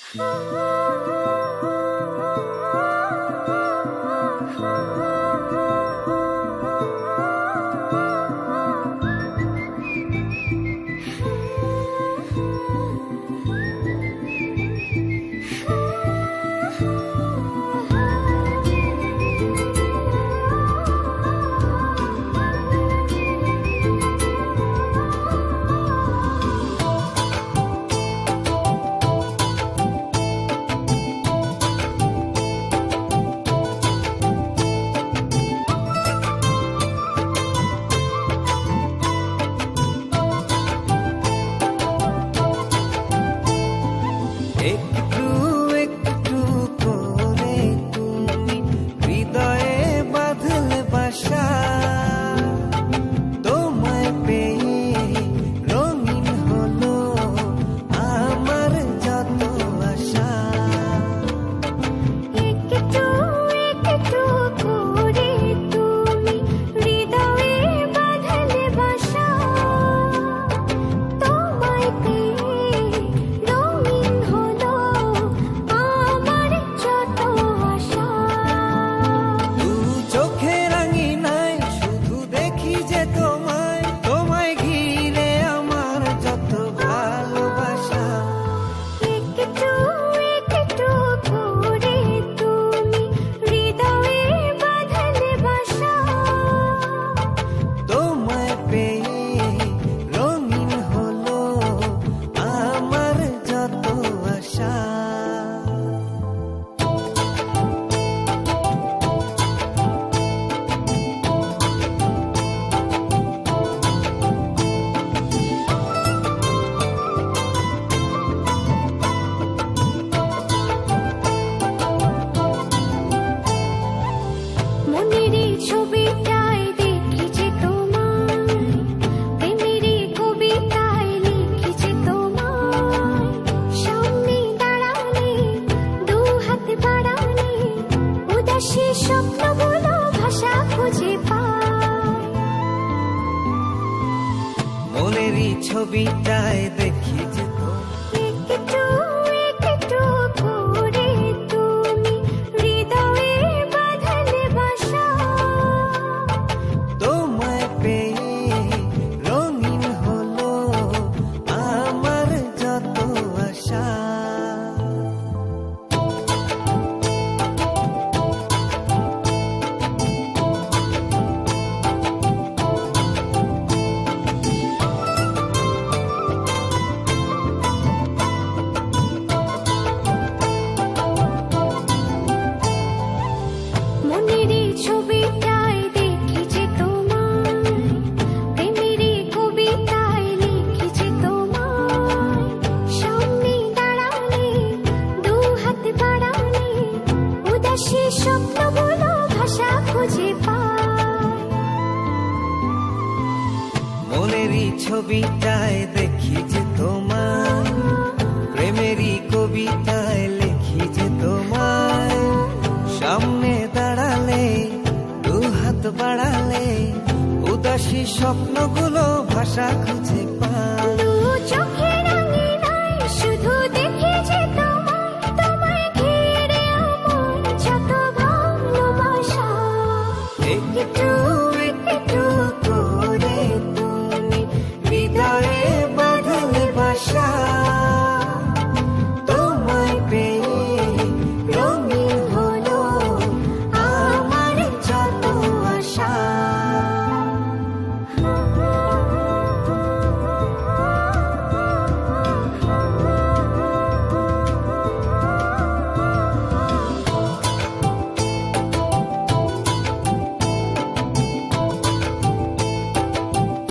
একটু একটু করে তুমি হৃদয়ে বাঁধলে বাসা, তোমায় পেয়ে রঙিন হলো আমার যত আশা। একটু একটু করে তুমি হৃদয়ে বাঁধলে বাসা, তোমায় পেয়ে রঙিন হলো আমার যত আশা। দু চোখে রাঙিনায় শুধু দেখি যে তোমায়, তোমায় ঘিরে আমার যত ভালোবাসা। একটু একটু করে তুমি হৃদয়ে বাঁধলে বাসা, তোমায় পেয়ে রঙিন হলো আমার যত আশা। মনেরই ছবিটায় দেখেছি তোমায়, প্রেমেরই কবিতায় লিখেছি তোমায়। সামনে দাঁড়ালে দু হাত বাড়ালে উদাসী স্বপ্নগুলো ভাষা খুঁজে পায়। মনেরই ছবিটায় দেখি যে একটু একটু করে তুমি হৃদয়ে বাঁধলে বাসা, তোমায় পেয়ে রঙিন হলো আমার যত আশা। মনেরই ছবিটায় দেখেছি তোমায়, প্রেমেরই কবিতায় লিখেছি তোমায়। সামনে দাঁড়ালে দু হাত বাড়ালে উদাসী স্বপ্নগুলো ভাষা খুঁজে পায়। মনেরই ছবিটায়